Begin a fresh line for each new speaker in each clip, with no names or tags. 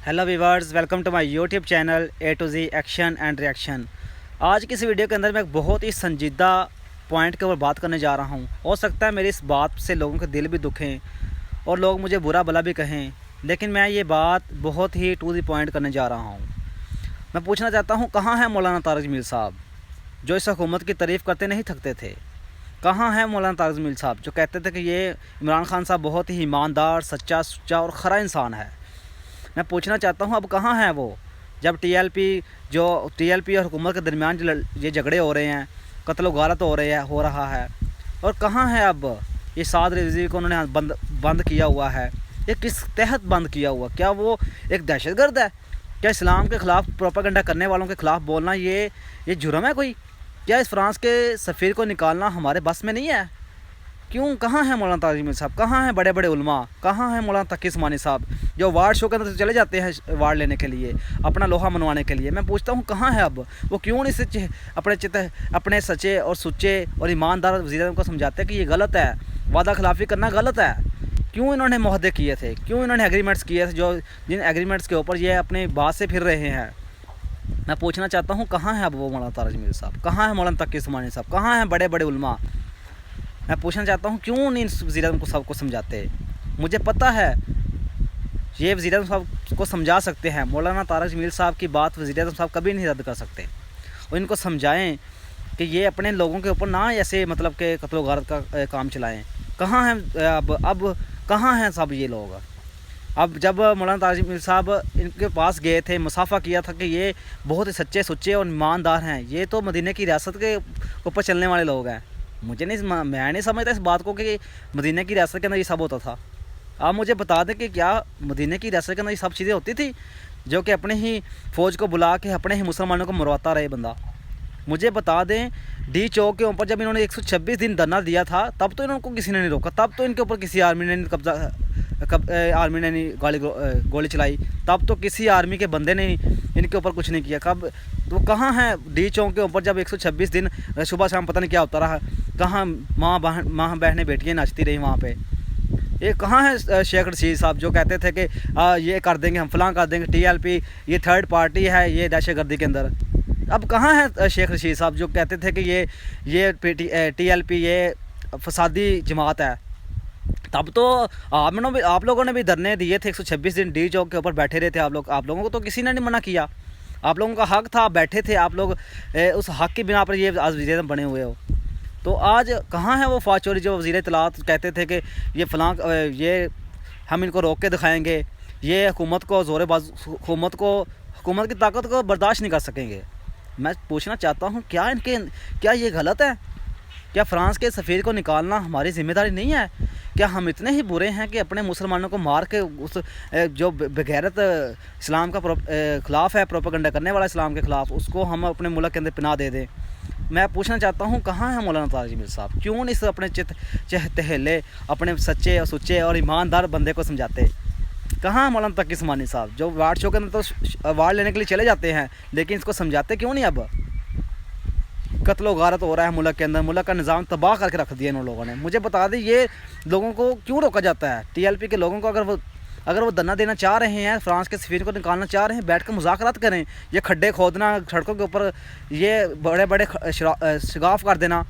Hello viewers, welcome to my YouTube channel A to Z action and reaction. आज की इस video के अंदर मैं एक बहुत ही संजीदा पॉइंट के ऊपर बात करने जा रहा हूं। हो सकता है मेरी इस बात से लोगों के दिल भी दुखें और लोग मुझे बुरा भला भी कहें, लेकिन मैं ये बात बहुत ही टू दी पॉइंट करने जा रहा हूं। मैं पूछना चाहता हूं, कहाँ है मौलाना तारिक जमील साहब जो इस हुकूमत की तारीफ़ करते नहीं थकते थे? कहाँ है मौलाना तारिक जमील साहब जो कहते थे कि ये इमरान खान साहब बहुत ही ईमानदार, सच्चा सुच्चा और खरा इंसान है? मैं पूछना चाहता हूँ, अब कहाँ हैं वो जब टीएलपी और हुकूमत के दरमियान ये झगड़े हो रहे हैं, कत्ल गारत हो रहा है, और कहाँ है अब ये साद रिजवी को उन्होंने बंद किया हुआ है? ये किस तहत बंद किया हुआ? क्या वो एक दहशतगर्द है? क्या इस्लाम के ख़िलाफ़ प्रोपेगेंडा करने वालों के ख़िलाफ़ बोलना ये जुर्म है कोई? क्या इस फ्रांस के सफ़ीर को निकालना हमारे बस में नहीं है? क्यों? कहाँ है मौलाना तारिक जमील साहब? कहाँ हैं बड़े बड़े उलमा? कहाँ हैं मौलाना तकी उस्मानी साहब जो वार्ड शो के अंदर चले जाते हैं वार्ड लेने के लिए, अपना लोहा मनवाने के लिए? मैं पूछता हूँ, कहाँ है अब वो? क्यों नहीं अपने सच्चे और सुच्चे और ईमानदार वज़ीर को समझाते हैं कि ये गलत है, वादा खिलाफ़ी करना गलत है? क्यों इन्होंने मुहद्दे किए थे? क्यों इन्होंने एग्रीमेंट्स किए थे जिन एग्रीमेंट्स के ऊपर ये अपनी बात से फिर रहे हैं? मैं पूछना चाहता हूँ, कहाँ है अब वो मौलाना तारिक जमील साहब? कहाँ है मौलाना तकी उस्मानी साहब? कहाँ हैं बड़े बड़े उलमा? मैं पूछना चाहता हूँ, क्यों नहीं वज़ीर आज़म को सबको समझाते? मुझे पता है ये वज़ीर आज़म साहब को समझा सकते हैं, मौलाना तारिक जमील साहब की बात वज़ीर आज़म साहब कभी नहीं रद्द कर सकते। और इनको समझाएं कि ये अपने लोगों के ऊपर ना ऐसे मतलब के कत्ल गारत का काम चलाएं। कहाँ हैं अब कहाँ हैं सब ये लोग? अब जब मौलाना तारिक जमील साहब इनके पास गए थे, मुसाफा किया था कि ये बहुत ही सच्चे सुच्चे और ईमानदार हैं, ये तो मदीने की रियासत के ऊपर चलने वाले लोग हैं। मैं नहीं समझता इस बात को कि मदीने की रियासत के अंदर ये सब होता था। आप मुझे बता दें कि क्या मदीने की रियासत के अंदर ये सब चीज़ें होती थी जो कि अपने ही फ़ौज को बुला के अपने ही मुसलमानों को मरवाता रहे बंदा? मुझे बता दें, डी चौक के ऊपर जब इन्होंने 126 दिन धरना दिया था, तब तो इनको किसी ने नहीं रोका, तब तो इनके ऊपर किसी आर्मी ने नहीं गोली चलाई, तब तो किसी आर्मी के बंदे ने इनके ऊपर कुछ नहीं किया। कब तो कहाँ हैं डी चौक के ऊपर जब 126 दिन सुबह शाम पता नहीं क्या होता रहा? कहाँ माँ बहनें बेटियाँ नाचती रही वहाँ पे? ये कहाँ है शेख रशीद साहब जो कहते थे कि ये कर देंगे, हम फलां कर देंगे, टीएलपी ये थर्ड पार्टी है ये दहशतगर्दी के अंदर? अब कहाँ है शेख रशीद साहब जो कहते थे कि ये टीएलपी ये फसादी जमात है? तब तो आप लोगों ने भी धरने दिए थे, 126 दिन डी चौक के ऊपर बैठे रहे थे आप लोगों को तो किसी ने नहीं मना किया। आप लोगों का हक था, बैठे थे आप लोग, उस हक की बिना पर ये आज वज़ीर आज़म बने हुए हो। तो आज कहाँ है वो फौज चोरी जो वज़ीर इत्तलात कहते थे कि ये फलां ये हम इनको रोक के दिखाएंगे, ये हुकूमत की ताकत को बर्दाश्त नहीं कर सकेंगे? मैं पूछना चाहता हूँ, क्या ये गलत है? क्या फ्रांस के सफ़ीर को निकालना हमारी ज़िम्मेदारी नहीं है? क्या हम इतने ही बुरे हैं कि अपने मुसलमानों को मार के उस जो बगैरत इस्लाम का ख़िलाफ़ है, प्रोपेगेंडा करने वाला इस्लाम के ख़िलाफ़, उसको हम अपने मुल्क के अंदर पनाह दे दें? मैं पूछना चाहता हूँ, कहाँ है मौलाना तारिक जमील साहब? क्यों नहीं इस अपने चहतेले अपने सच्चे और सुच्चे और ईमानदार बंदे को समझाते? कहाँ है मौलाना तकी उस्मानी साहब जो वार्ड शो के अंदर तो वार्ड लेने के लिए चले जाते हैं, लेकिन इसको समझाते क्यों नहीं? अब कत्ल गारत हो रहा है मुल्क के अंदर, मुल्क का निज़ाम तबाह करके रख दिया इन लोगों ने। मुझे बता दें, ये लोगों को क्यों रोका जाता है? टीएलपी के लोगों को अगर वो धरना देना चाह रहे हैं, फ्रांस के सफ़ीर को निकालना चाह रहे हैं, बैठ कर मुज़ाकरात करें। ये खड्डे खोदना सड़कों के ऊपर, ये बड़े बड़े शगाफ कर देना,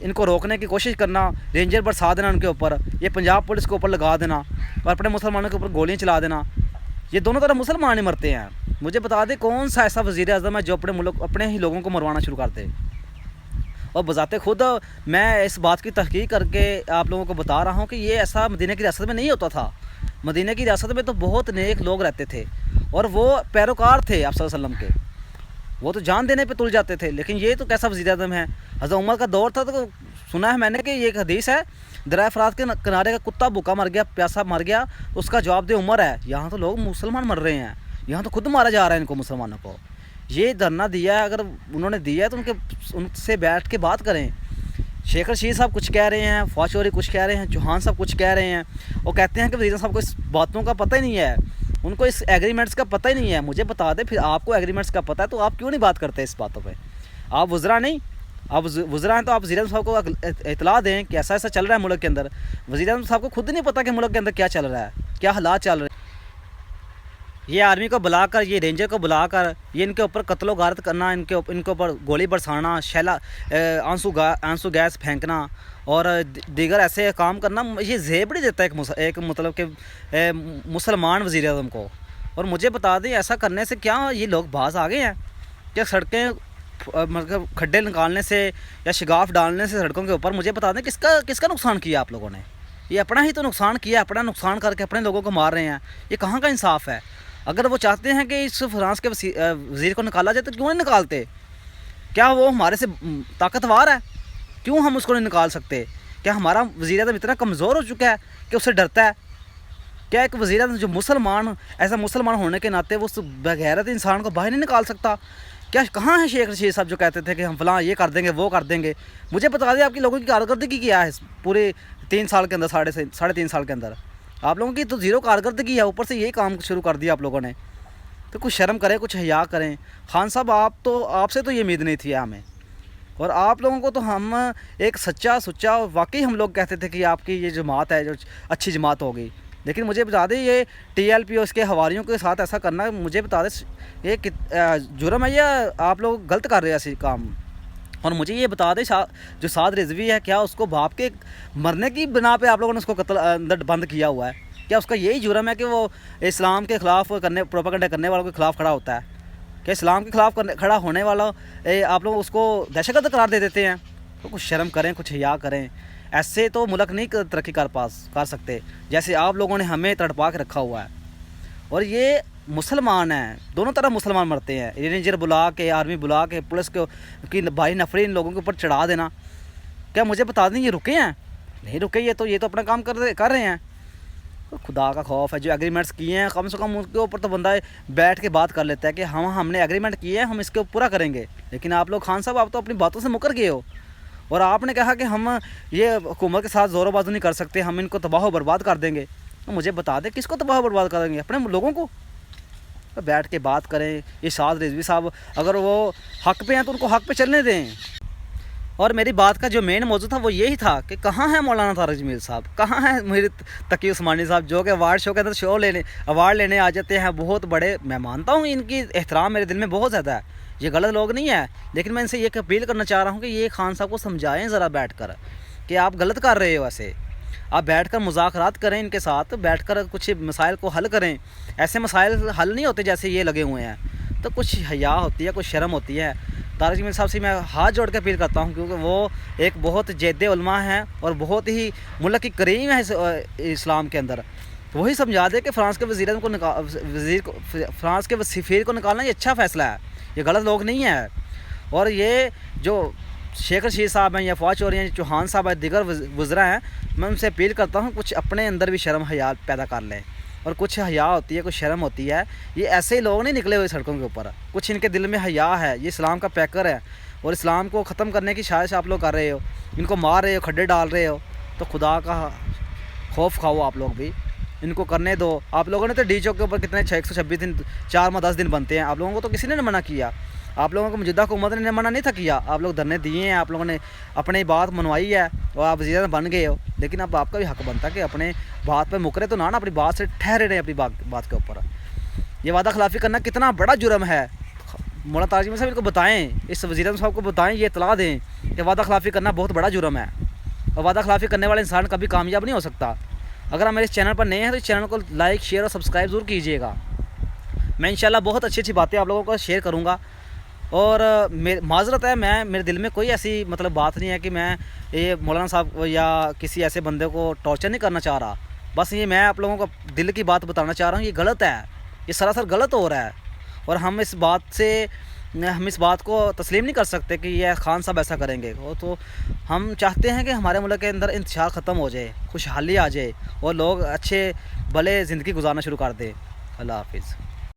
इनको रोकने की कोशिश करना, रेंजर बरसा देना उनके ऊपर, ये पंजाब पुलिस के ऊपर लगा देना और अपने मुसलमानों के ऊपर गोलियाँ चला देना, ये दोनों तरफ मुसलमान ही मरते हैं। मुझे बता दें, कौन सा ऐसा वज़ीर आज़म है जो अपने ही लोगों को मरवाना शुरू कर दे? और बजाते खुद मैं इस बात की तहकीक करके आप लोगों को बता रहा हूँ कि ये ऐसा मदीने की रियासत में नहीं होता था। मदीने की रियासत में तो बहुत नेक लोग रहते थे और वो पैरोकार थे आप सल्लल्लाहु अलैहि वसल्लम के, वो तो जान देने पे तुल जाते थे। लेकिन ये तो कैसा वज़ीर आज़म है? हज़रत उमर का दौर था तो सुना है मैंने कि ये एक हदीस है, दरिया फ़रात के किनारे का कुत्ता भूखा मर गया, प्यासा मर गया, तो उसका जवाब दे उमर है। यहाँ तो लोग मुसलमान मर रहे हैं, यहाँ तो खुद मारा जा रहा है इनको, मुसलमानों को। ये धरना दिया है, अगर उन्होंने दिया है तो उनसे बैठ के बात करें। शेख रशीद साहब कुछ कह रहे हैं, फौज चोरी कुछ कह रहे हैं, चौहान साहब कुछ कह रहे हैं, वो कहते हैं कि वज़ीर साहब को इस बातों का पता ही नहीं है, उनको इस एग्रीमेंट्स का पता ही नहीं है। मुझे बता दें, फिर आपको एग्रीमेंट्स का पता है तो आप क्यों नहीं बात करते इस बातों पे? आप वज़रा नहीं, आप वज़रा हैं तो आप वज़ीर आज़म साहब को इतला दें कि ऐसा ऐसा चल रहा है मुल्क के अंदर। वज़ीर आज़म साहब को खुद नहीं पता कि मुल्क के अंदर क्या चल रहा है, क्या हालात चल रहे हैं। ये आर्मी को बुलाकर, ये रेंजर को बुलाकर ये इनके ऊपर कत्लो गारत करना, इनके ऊपर गोली बरसाना, आंसू गैस फेंकना और दीगर ऐसे काम करना, ये ज़ेब नहीं देता एक मतलब कि मुसलमान वज़ीर आज़म को। और मुझे बता दें, ऐसा करने से क्या ये लोग बाज आ गए हैं? क्या सड़कें मतलब खड्डे निकालने से या शिगाफ डालने से सड़कों के ऊपर, मुझे बता दें किसका नुकसान किया आप लोगों ने? ये अपना ही तो नुकसान किया, अपना नुकसान करके अपने लोगों को मार रहे हैं। ये कहाँ का इंसाफ है? अगर वो चाहते हैं कि इस फ्रांस के वज़ीर को निकाला जाए तो क्यों नहीं निकालते? क्या वो हमारे से ताकतवर है? क्यों हम उसको नहीं निकाल सकते? क्या हमारा वज़ीर आज़म इतना कमज़ोर हो चुका है कि उससे डरता है? क्या एक वज़ीर आज़म जो ऐसा मुसलमान होने के नाते वो उस बगैरत इंसान को बाहर नहीं निकाल सकता? क्या कहाँ है शेख रशीद साहब जो कहते थे कि हम फलां ये कर देंगे, वो कर देंगे? मुझे बता दें, आपकी लोगों की कारकर्दगी क्या है पूरे 3 साल के अंदर, साढ़े 3 साल के अंदर? आप लोगों की तो ज़ीरो कारकर्दगी है, ऊपर से यही काम शुरू कर दिया आप लोगों ने। तो कुछ शर्म करें, कुछ हया करें। खान साहब, आपसे तो ये उम्मीद नहीं थी हमें। और आप लोगों को तो हम एक सच्चा सुच्चा वाकई हम लोग कहते थे कि आपकी ये जमात है जो अच्छी जमात होगी। लेकिन मुझे बता दें, ये TLP और इसके हवारियों के साथ ऐसा करना, मुझे बता दें ये जुर्म है या आप लोग गलत कर रहे हैं ऐसे काम? और मुझे ये बता दें, जो साद रिजवी है, क्या उसको बाप के मरने की बिना पे आप लोगों ने उसको कत्ल अंदर बंद किया हुआ है? क्या उसका यही जुर्म है कि वो इस्लाम के ख़िलाफ़ प्रोपेगेंडा करने वालों के ख़िलाफ़ खड़ा होता है? क्या इस्लाम के ख़िलाफ़ खड़ा होने वाला आप लोग उसको दहशतगर्द करार दे देते हैं? तो कुछ शर्म करें, कुछ हया करें। ऐसे तो मुल्क नहीं तरक्की कर सकते जैसे आप लोगों ने हमें तड़पा के रखा हुआ है। और ये मुसलमान हैं, दोनों तरफ मुसलमान मरते हैं। रेंजर बुला के, आर्मी बुला के, पुलिस की भाई नफरी इन लोगों के ऊपर चढ़ा देना, क्या मुझे बता दें ये रुके हैं? नहीं रुके। ये तो अपना काम कर रहे हैं। तो खुदा का खौफ है, जो एग्रीमेंट्स किए हैं कम से कम उसके ऊपर तो बंदा बैठ के बात कर लेता है कि हमने एग्रीमेंट किए हैं, हम इसके पूरा करेंगे। लेकिन आप लोग खान साहब, आप तो अपनी बातों से मुकर गए हो। और आपने कहा कि हम ये हुकूमत के साथ ज़ोरोबाज़ी नहीं कर सकते, हम इनको तबाह व बर्बाद कर देंगे। तो मुझे बता दें, किसको तबाह बर्बाद कर देंगे? अपने लोगों को। तो बैठ के बात करें। ये साद रिजवी साहब अगर वो हक़ पे हैं तो उनको हक़ पे चलने दें। और मेरी बात का जो मेन मौजू था वो यही था कि कहाँ है मौलाना तारिक जमील साहब, कहाँ है मेरे तकी उस्मानी साहब, जो कि अवार्ड शो के अंदर अवार्ड लेने आ जाते हैं। बहुत बड़े, मैं मानता हूँ इनकी एहतराम मेरे दिल में बहुत ज़्यादा है, ये गलत लोग नहीं है। लेकिन मैं इनसे ये अपील करना चाह रहा हूँ कि ये खान साहब को समझाएं ज़रा बैठ कर कि आप गलत कर रहे हो। ऐसे आप बैठ कर मुज़ाकरात करें, इनके साथ बैठ कर कुछ मसाइल को हल करें। ऐसे मसाइल हल नहीं होते जैसे ये लगे हुए हैं। तो कुछ हया होती है, कुछ शर्म होती है। तारिक जमील साहब से मैं हाथ जोड़ कर अपील करता हूँ, क्योंकि वो एक बहुत जद्द उलमा हैं और बहुत ही मुल्क की करीम है इस्लाम के अंदर। तो वही समझा दे कि फ्रांस के फ्रांस के सफ़ीर को निकालना ये अच्छा फ़ैसला है, ये गलत लोग नहीं है। और ये जो शेख रशीद साहब हैं या फवाद चौधरी हैं, चौहान साहब हैं, दिगर वज़रा हैं, मैं उनसे अपील करता हूँ कुछ अपने अंदर भी शर्म हया पैदा कर लें। और कुछ हया होती है, कुछ शर्म होती है। ये ऐसे ही लोग नहीं निकले हुए सड़कों के ऊपर, कुछ इनके दिल में हया है। ये इस्लाम का पैकर है और इस्लाम को ख़त्म करने की साजिश आप लोग कर रहे हो, इनको मार रहे हो, खड्डे डाल रहे हो। तो खुदा का खौफ खाओ आप लोग भी, इनको करने दो। आप लोगों ने तो डी चौक के ऊपर कितने 126 दिन 4 माह 10 दिन बनते हैं, आप लोगों को तो किसी ने मना किया। आप लोगों को मौजूदा हुकूमत ने मना नहीं था किया, आप लोग धरने दिए हैं, आप लोगों ने अपनी बात मनवाई है और आप वज़ीर बन गए हो। लेकिन अब आपका भी हक़ बनता है कि अपने बात पे मुकरे तो ना अपनी बात से ठहरे रहे अपनी बात के ऊपर। ये वादा खिलाफ़ी करना कितना बड़ा जुर्म है। मौलाना तारिक जमील साहब इनको बताएं, इस वज़ीर साहब को बताएं, ये इतला दें कि वादा खिलाफ़ी करना बहुत बड़ा जुर्म है और वादा खिलाफ़ी करने वाला इंसान कभी कामयाब नहीं हो सकता। अगर आप मेरे इस चैनल पर नए हैं तो इस चैनल को लाइक, शेयर और सब्सक्राइब ज़रूर कीजिएगा। मैं इंशाल्लाह बहुत अच्छी बातें आप लोगों को शेयर करूँगा। और माज़रत है, मेरे दिल में कोई ऐसी मतलब बात नहीं है कि मैं ये मौलाना साहब या किसी ऐसे बंदे को टॉर्चर नहीं करना चाह रहा। बस ये मैं आप लोगों को दिल की बात बताना चाह रहा हूँ, ये गलत है, ये सरासर गलत हो रहा है। और हम इस बात को तस्लीम नहीं कर सकते कि ये खान साहब ऐसा करेंगे। तो हम चाहते हैं कि हमारे मुल्क के अंदर इंतशार ख़त्म हो जाए, खुशहाली आ जाए और लोग अच्छे भले ज़िंदगी गुजारना शुरू कर दें। अल्लाह हाफिज़।